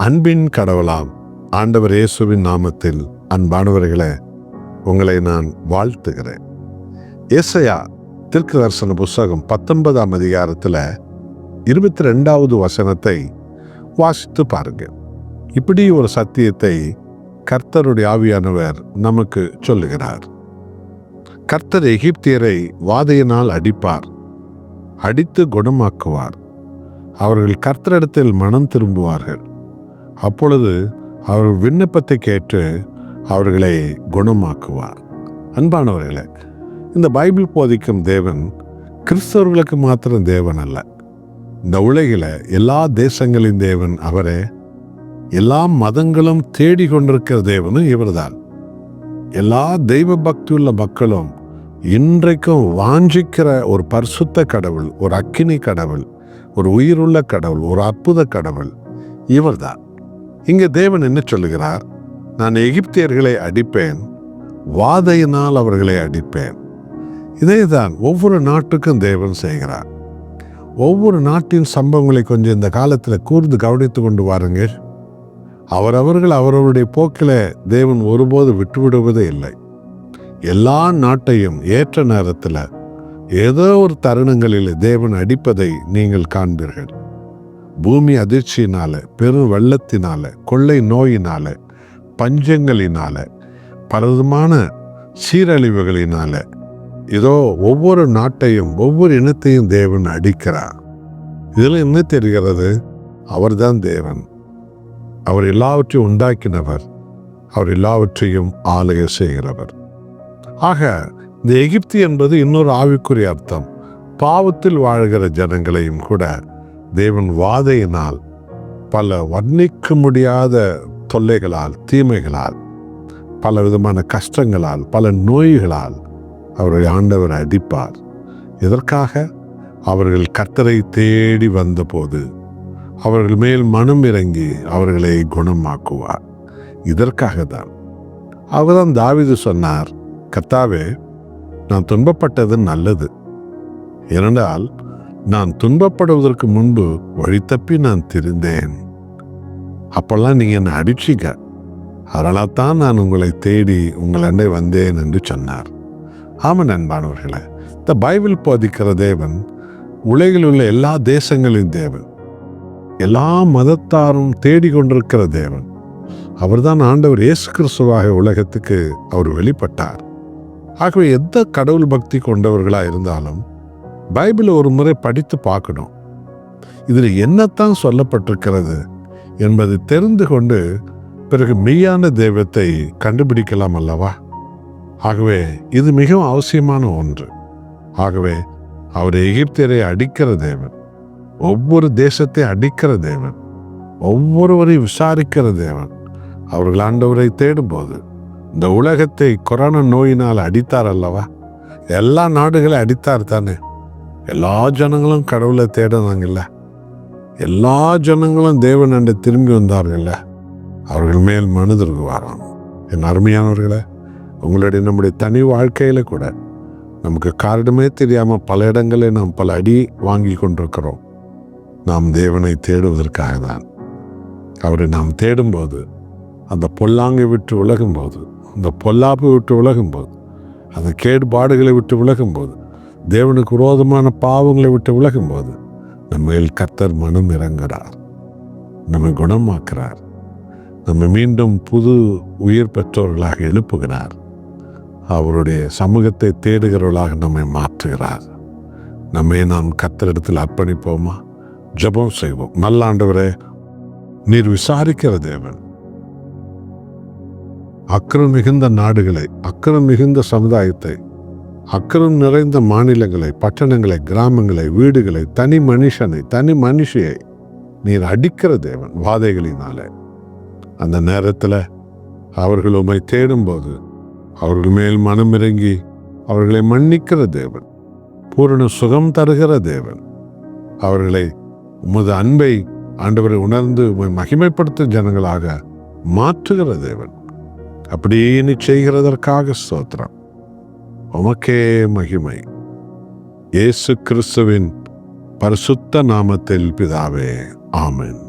அன்பின் கடவுளாம் ஆண்டவர் இயேசுவின் நாமத்தில் அன்பானவர்களே, உங்களை நான் வாழ்த்துகிறேன். ஏசாயா தீர்க்கதரிசன புஸ்தகம் 19ஆம் அதிகாரத்தில் 22வது வசனத்தை வாசித்து பாருங்க. இப்படி ஒரு சத்தியத்தை கர்த்தருடைய ஆவியானவர் நமக்கு சொல்லுகிறார். கர்த்தர் எகிப்தியரை வாதையினால் அடிப்பார், அடித்து குணமாக்குவார். அவர்கள் கர்த்தரிடத்தில் மனம் திரும்புவார்கள். அப்பொழுது அவர்கள் விண்ணப்பத்தை கேட்டு அவர்களை குணமாக்குவார். அன்பானவர்களே, இந்த பைபிள் போதிக்கும் தேவன் கிறிஸ்தவர்களுக்கு மாத்திரம் தேவன் அல்ல. இந்த உலகில் எல்லா தேசங்களின் தேவன் அவரே. எல்லா மதங்களும் தேடிக்கொண்டிருக்கிற தேவனும் இவர்தான். எல்லா தெய்வ பக்தியுள்ள மக்களும் இன்றைக்கும் வாஞ்சிக்கிற ஒரு பரிசுத்த கடவுள், ஒரு அக்கினி கடவுள், ஒரு உயிருள்ள கடவுள், ஒரு அற்புத கடவுள் இவர்தான். இங்கே தேவன் என்ன சொல்லுகிறார்? நான் எகிப்தியர்களை அடிப்பேன், வாதையினால் அவர்களை அடிப்பேன். இதேதான் ஒவ்வொரு நாட்டுக்கும் தேவன் செய்கிறார். ஒவ்வொரு நாட்டின் சம்பவங்களை கொஞ்சம் இந்த காலத்தில் கூர்ந்து கவனித்து கொண்டு வாருங்கள். அவரவர்கள் அவரவருடைய போக்கில் தேவன் ஒருபோது விட்டுவிடுவதே இல்லை. எல்லா நாட்டையும் ஏற்ற நேரத்தில் ஏதோ ஒரு தருணங்களில் தேவன் அடிப்பதை நீங்கள் காண்பீர்கள். பூமி அதிர்ச்சியினால, பெரும் வெள்ளத்தினால, கொள்ளை நோயினால, பஞ்சங்களினால, பலவிதமான சீரழிவுகளினால இதோ ஒவ்வொரு நாட்டையும் ஒவ்வொரு இனத்தையும் தேவன் அடிக்கிறார். இதில் என்ன தெரிகிறது? அவர்தான் தேவன். அவர் எல்லாவற்றையும் உண்டாக்கினவர், அவர் எல்லாவற்றையும் ஆளுகை செய்கிறவர். ஆக இந்த எகிப்து என்பது இன்னொரு ஆவிக்குரிய அர்த்தம். பாவத்தில் வாழ்கிற ஜனங்களையும் கூட தேவன் வாதையினால், பல வர்ணிக்க முடியாத தொல்லைகளால், தீமைகளால், பல விதமான கஷ்டங்களால், பல நோய்களால் அவருடைய ஆண்டவர் அடிப்பார். இதற்காக அவர்கள் கர்த்தரை தேடி வந்தபோது அவர்கள் மேல் மனம் இறங்கி அவர்களை குணமாக்குவார். இதற்காக தான் அவர்தான் தாவீது சொன்னார், கர்த்தாவே, நான் துன்பப்பட்டது நல்லது. ஏனென்றால் நான் துன்பப்படுவதற்கு முன்பு வழி தப்பி நான் திருந்தேன். அப்பெல்லாம் நீங்க என்னை அடிச்சிங்க, அதனால தான் நான் உங்களை தேடி உங்கள் அண்டை வந்தேன் என்று சொன்னார். ஆமாம் அன்பானவர்களே, இந்த பைபிள் போதிக்கிற தேவன் உலகில் உள்ள எல்லா தேசங்களின் தேவன், எல்லா மதத்தாரும் தேடிக்கொண்டிருக்கிற தேவன். அவர்தான் ஆண்டவர் இயேசு கிறிஸ்துவாக உலகத்துக்கு அவர் வெளிப்பட்டார். ஆகவே எந்த கடவுள் பக்தி கொண்டவர்களாக இருந்தாலும் பைபிளை ஒரு முறை படித்து பார்க்கணும். இதில் என்னத்தான் சொல்லப்பட்டிருக்கிறது என்பதை தெரிந்து கொண்டு பிறகு மெய்யான தெய்வத்தை கண்டுபிடிக்கலாம் அல்லவா? ஆகவே இது மிகவும் அவசியமான ஒன்று. ஆகவே அவர் எகிப்தியரை அடிக்கிற தேவன், ஒவ்வொரு தேசத்தை அடிக்கிற தேவன், ஒவ்வொருவரையும் விசாரிக்கிற தேவன். அவர்கள் ஆண்டவரை தேடும்போது இந்த உலகத்தை கொரோனா நோயினால் அடித்தார் அல்லவா? எல்லா நாடுகளையும் அடித்தார் தானே. எல்லா ஜனங்களும் கடவுளை தேடினாங்கல்ல, எல்லா ஜனங்களும் தேவன் அண்டை திரும்பி வந்தார்கள்ல, அவர்கள் மேல் மனதிருக்குவாராம். என் அருமையானவர்களே, உங்களுடைய நம்முடைய தனி வாழ்க்கையில கூட நமக்கு காரணமே தெரியாம பல இடங்களில் நாம் பல அடி வாங்கி கொண்டிருக்கிறோம். நாம் தேவனை தேடுவதற்காக தான். அவரை நாம் தேடும்போது, அந்த பொல்லாங்கை விட்டு விலகும்போது, அந்த பொல்லாப்பு விட்டு விலகும்போது, அந்த கேடுபாடுகளை விட்டு விலகும்போது, தேவனுக்கு விரோதமான பாவங்களை விட்டு விலகும்போது நம்ம கர்த்தர் மனம் இறங்குகிறார், நம்மை குணமாக்குறார், நம்ம மீண்டும் புது உயிர் பெற்றவர்களாக எழுப்புகிறார், அவருடைய சமூகத்தை தேடுகிறவர்களாக நம்மை மாற்றுகிறார். நம்மை நாம் கர்த்தரிடத்தில் அர்ப்பணிப்போமா? ஜெபம் செய்வோம். நல்ல ஆண்டவரே, நீர் விசாரிக்கிற தேவன். அக்கிரம் மிகுந்த நாடுகளை, அக்கிரம் மிகுந்த சமுதாயத்தை, அக்கிரம் நிறைந்த மாநிலங்களை, பட்டணங்களை, கிராமங்களை, வீடுகளை, தனி மனுஷனை, தனி மனுஷியை நீர் அடிக்கிற தேவன் வாதைகளினால. அந்த நேரத்தில் அவர்கள் உம்மை தேடும்போது அவர்கள் மேல் மனம் இறங்கி அவர்களை மன்னிக்கிற தேவன், பூரண சுகம் தருகிற தேவன், அவர்களை உமது அன்பை ஆண்டவரை உணர்ந்து உம்மை மகிமைப்படுத்தும் ஜனங்களாக மாற்றுகிற தேவன். அப்படியே நீ செய்கிறதற்காக ஸ்தோத்திரம். உமக்கே மகிமை. இயேசு கிறிஸ்துவின் பரிசுத்த நாமத்தில் பிதாவே, ஆமென்.